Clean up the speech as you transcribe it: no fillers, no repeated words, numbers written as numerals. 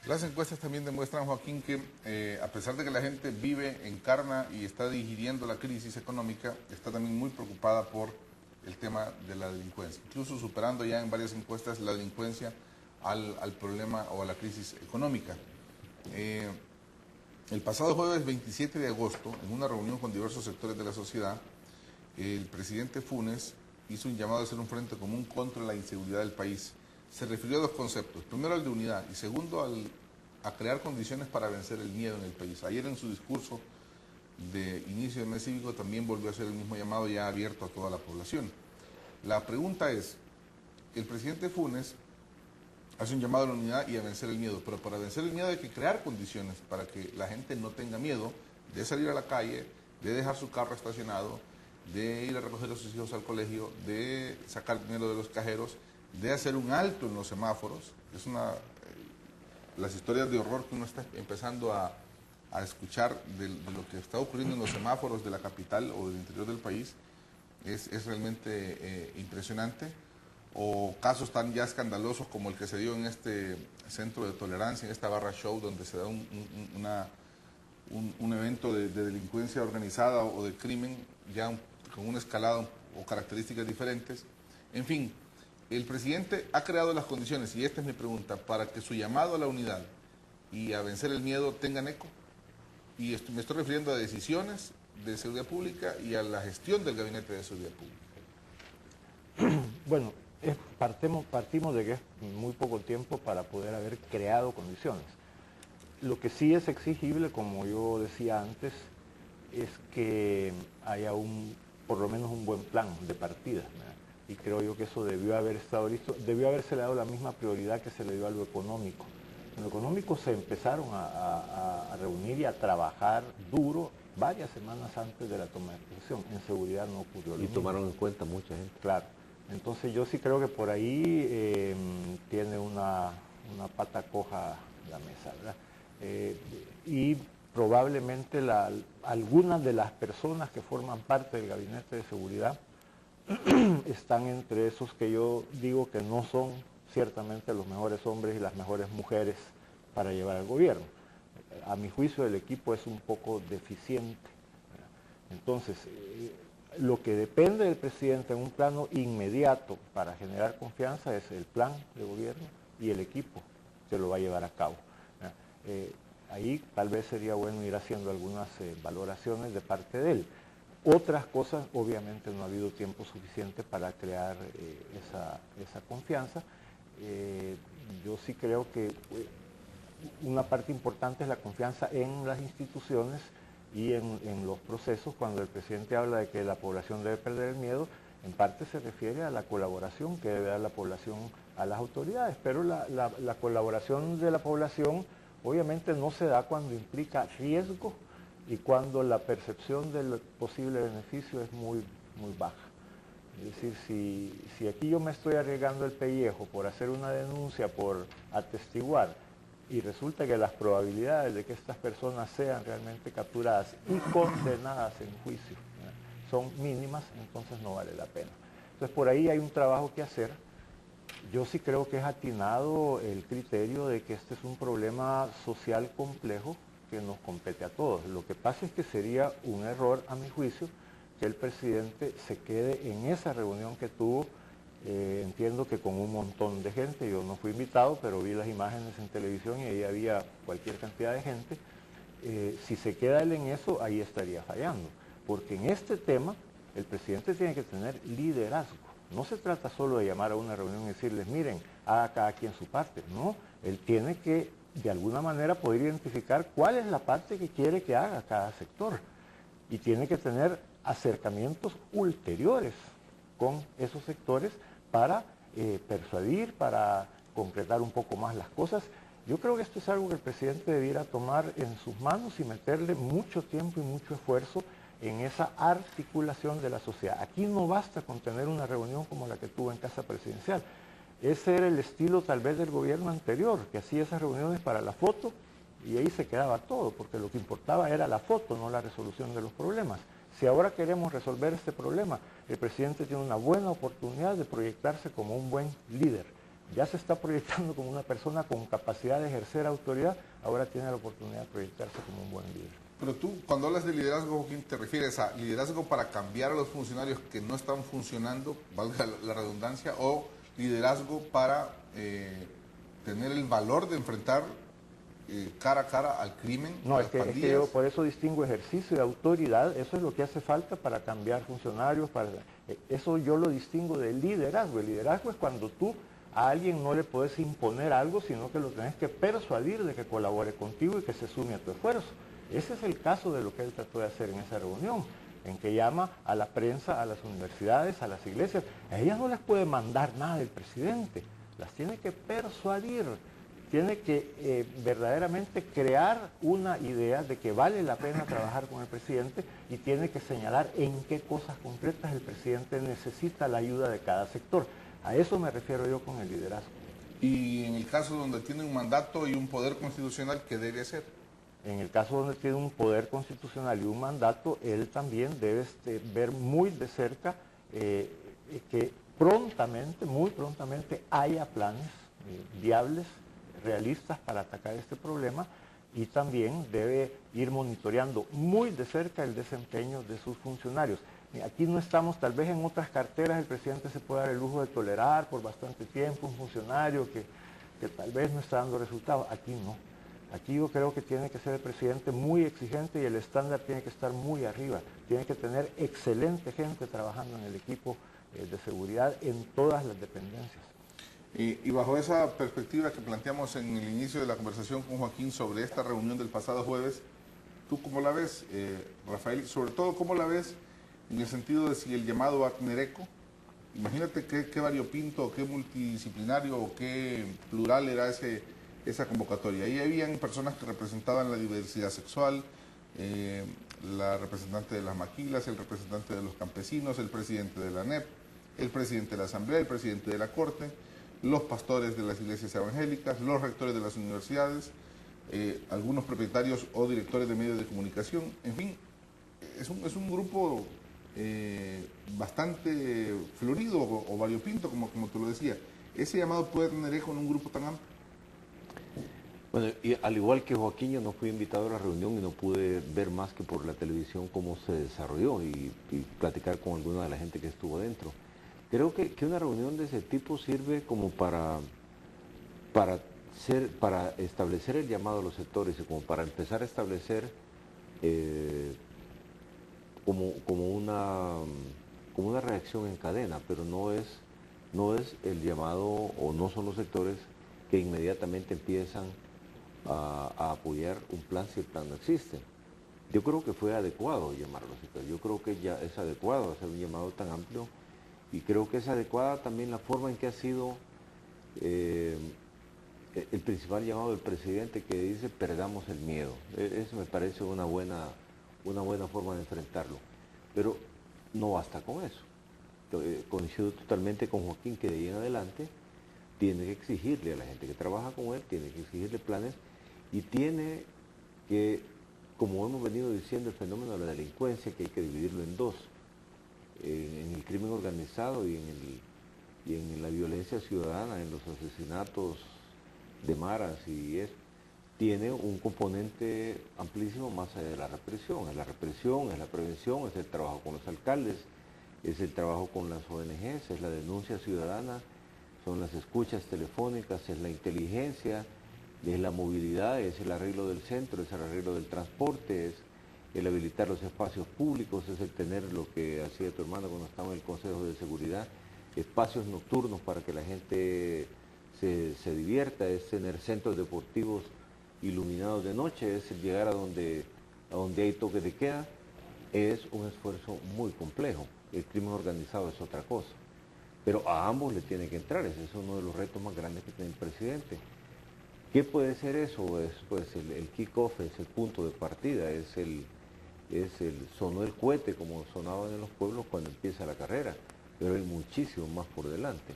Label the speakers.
Speaker 1: Las encuestas también demuestran, Joaquín, que a pesar de que la gente vive, encarna y está digiriendo la crisis económica, está también muy preocupada por el tema de la delincuencia, incluso superando ya en varias encuestas la delincuencia al problema o a la crisis económica. El pasado jueves 27 de agosto, en una reunión con diversos sectores de la sociedad, el presidente Funes hizo un llamado a hacer un frente común contra la inseguridad del país. Se refirió a dos conceptos. Primero, al de unidad y segundo, a crear condiciones para vencer el miedo en el país. Ayer en su discurso de inicio del mes cívico también volvió a hacer el mismo llamado ya abierto a toda la población. La pregunta es, el presidente Funes hace un llamado a la unidad y a vencer el miedo, pero para vencer el miedo hay que crear condiciones para que la gente no tenga miedo de salir a la calle, de dejar su carro estacionado, de ir a recoger a sus hijos al colegio, de sacar dinero de los cajeros, de hacer un alto en los semáforos. Las historias de horror que uno está empezando a escuchar de lo que está ocurriendo en los semáforos de la capital o del interior del país es realmente impresionante. O casos tan ya escandalosos como el que se dio en este centro de tolerancia, en esta barra show, donde se da un evento de delincuencia organizada o de crimen, ya con una escalada o características diferentes. En fin, el presidente ha creado las condiciones, y esta es mi pregunta, para que su llamado a la unidad y a vencer el miedo tengan eco. Y me estoy refiriendo a decisiones de seguridad pública y a la gestión del Gabinete de Seguridad Pública.
Speaker 2: Bueno, partimos de que es muy poco tiempo para poder haber creado condiciones. Lo que sí es exigible, como yo decía antes, es que haya por lo menos un buen plan de partida, ¿verdad? Y creo yo que eso debió haber estado listo, debió haberse dado la misma prioridad que se le dio a lo económico. En lo económico se empezaron a reunir y a trabajar duro varias semanas antes de la toma de posesión. En seguridad no ocurrió lo mismo.
Speaker 3: Y tomaron en cuenta mucha gente.
Speaker 2: Claro. Entonces yo sí creo que por ahí tiene una pata coja la mesa, ¿verdad? Y probablemente algunas de las personas que forman parte del gabinete de seguridad están entre esos que yo digo que no son ciertamente los mejores hombres y las mejores mujeres para llevar al gobierno. A mi juicio el equipo es un poco deficiente, ¿verdad? Entonces, lo que depende del presidente en un plano inmediato para generar confianza es el plan de gobierno y el equipo que lo va a llevar a cabo. Ahí tal vez sería bueno ir haciendo algunas valoraciones de parte de él. Otras cosas, obviamente no ha habido tiempo suficiente para crear esa confianza. Yo sí creo que una parte importante es la confianza en las instituciones y en los procesos. Cuando el presidente habla de que la población debe perder el miedo, en parte se refiere a la colaboración que debe dar la población a las autoridades, pero la colaboración de la población obviamente no se da cuando implica riesgo y cuando la percepción del posible beneficio es muy baja. Es decir, si aquí yo me estoy arriesgando el pellejo por hacer una denuncia, por atestiguar, y resulta que las probabilidades de que estas personas sean realmente capturadas y condenadas en juicio son mínimas, entonces no vale la pena. Entonces por ahí hay un trabajo que hacer. Yo sí creo que es atinado el criterio de que este es un problema social complejo que nos compete a todos. Lo que pasa es que sería un error, a mi juicio, que el presidente se quede en esa reunión que tuvo. Entiendo que con un montón de gente, yo no fui invitado, pero vi las imágenes en televisión y ahí había cualquier cantidad de gente. Si se queda él en eso, ahí estaría fallando, porque en este tema el presidente tiene que tener liderazgo. No se trata solo de llamar a una reunión y decirles, miren, haga cada quien su parte. No, él tiene que de alguna manera poder identificar cuál es la parte que quiere que haga cada sector y tiene que tener acercamientos ulteriores con esos sectores para persuadir, para concretar un poco más las cosas. Yo creo que esto es algo que el presidente debiera tomar en sus manos y meterle mucho tiempo y mucho esfuerzo en esa articulación de la sociedad. Aquí no basta con tener una reunión como la que tuvo en Casa Presidencial. Ese era el estilo tal vez del gobierno anterior, que hacía esas reuniones para la foto y ahí se quedaba todo, porque lo que importaba era la foto, no la resolución de los problemas. Si ahora queremos resolver este problema, el presidente tiene una buena oportunidad de proyectarse como un buen líder, ya se está proyectando como una persona con capacidad de ejercer autoridad, ahora tiene la oportunidad de proyectarse como un buen líder.
Speaker 1: Pero tú, cuando hablas de liderazgo, Joaquín, ¿te refieres a liderazgo para cambiar a los funcionarios que no están funcionando, valga la redundancia, o liderazgo para tener el valor de enfrentar cara a cara al crimen,
Speaker 2: No,
Speaker 1: a
Speaker 2: es
Speaker 1: las
Speaker 2: que
Speaker 1: pandillas?
Speaker 2: yo por eso distingo ejercicio de autoridad, eso es lo que hace falta para cambiar funcionarios, eso yo lo distingo del liderazgo. El liderazgo es cuando tú a alguien no le puedes imponer algo, sino que lo tenés que persuadir de que colabore contigo y que se sume a tu esfuerzo. Ese es el caso de lo que él trató de hacer en esa reunión, en que llama a la prensa, a las universidades, a las iglesias. A ellas no les puede mandar nada el presidente, las tiene que persuadir. Tiene que verdaderamente crear una idea de que vale la pena trabajar con el presidente y tiene que señalar en qué cosas concretas el presidente necesita la ayuda de cada sector. A eso me refiero yo con el liderazgo.
Speaker 1: Y en el caso donde tiene un mandato y un poder constitucional, ¿qué debe hacer?
Speaker 2: En el caso donde tiene un poder constitucional y un mandato, él también debe ver muy de cerca que prontamente, muy prontamente, haya planes viables, realistas para atacar este problema, y también debe ir monitoreando muy de cerca el desempeño de sus funcionarios. Aquí no estamos, tal vez en otras carteras el presidente se puede dar el lujo de tolerar por bastante tiempo un funcionario que tal vez no está dando resultados. Aquí no. Aquí yo creo que tiene que ser el presidente muy exigente y el estándar tiene que estar muy arriba. Tiene que tener excelente gente trabajando en el equipo de seguridad en todas las dependencias.
Speaker 1: Y bajo esa perspectiva que planteamos en el inicio de la conversación con Joaquín sobre esta reunión del pasado jueves, ¿tú cómo la ves, Rafael? Sobre todo, ¿cómo la ves en el sentido de si el llamado va a tener eco? Imagínate qué variopinto, qué multidisciplinario o qué plural era esa convocatoria. Ahí habían personas que representaban la diversidad sexual, la representante de las maquilas, el representante de los campesinos, el presidente de la ANEP, el presidente de la Asamblea, el presidente de la Corte, los pastores de las iglesias evangélicas, los rectores de las universidades, algunos propietarios o directores de medios de comunicación. En fin, es un grupo bastante florido o variopinto, como tú lo decías. ¿Ese llamado puede tener eco en un grupo tan amplio?
Speaker 3: Bueno, y al igual que Joaquín, yo no fui invitado a la reunión y no pude ver más que por la televisión cómo se desarrolló y platicar con alguna de la gente que estuvo dentro. Creo que una reunión de ese tipo sirve como para establecer el llamado a los sectores y como para empezar a establecer como una reacción en cadena, pero no es el llamado o no son los sectores que inmediatamente empiezan a apoyar un plan si el plan no existe. Yo creo que fue adecuado llamarlo así, yo creo que ya es adecuado hacer un llamado tan amplio y creo que es adecuada también la forma en que ha sido el principal llamado del presidente, que dice perdamos el miedo. Eso me parece una buena forma de enfrentarlo, pero no basta con eso. Coincido totalmente con Joaquín que de ahí en adelante tiene que exigirle a la gente que trabaja con él, tiene que exigirle planes y tiene que, como hemos venido diciendo, el fenómeno de la delincuencia, que hay que dividirlo en dos, en el crimen organizado y en la violencia ciudadana, en los asesinatos de maras y eso, tiene un componente amplísimo más allá de la represión. Es la represión, es la prevención, es el trabajo con los alcaldes, es el trabajo con las ONGs, es la denuncia ciudadana, son las escuchas telefónicas, es la inteligencia, es la movilidad, es el arreglo del centro, es el arreglo del transporte, es el habilitar los espacios públicos, es el tener lo que hacía tu hermano cuando estaba en el Consejo de Seguridad, espacios nocturnos para que la gente se divierta, es tener centros deportivos iluminados de noche, es llegar a donde hay toque de queda. Es un esfuerzo muy complejo. El crimen organizado es otra cosa. Pero a ambos le tiene que entrar, ese es uno de los retos más grandes que tiene el presidente. ¿Qué puede ser eso? Es pues el kick-off, es el punto de partida, sonó el cohete como sonaban en los pueblos cuando empieza la carrera, pero hay muchísimo más por delante.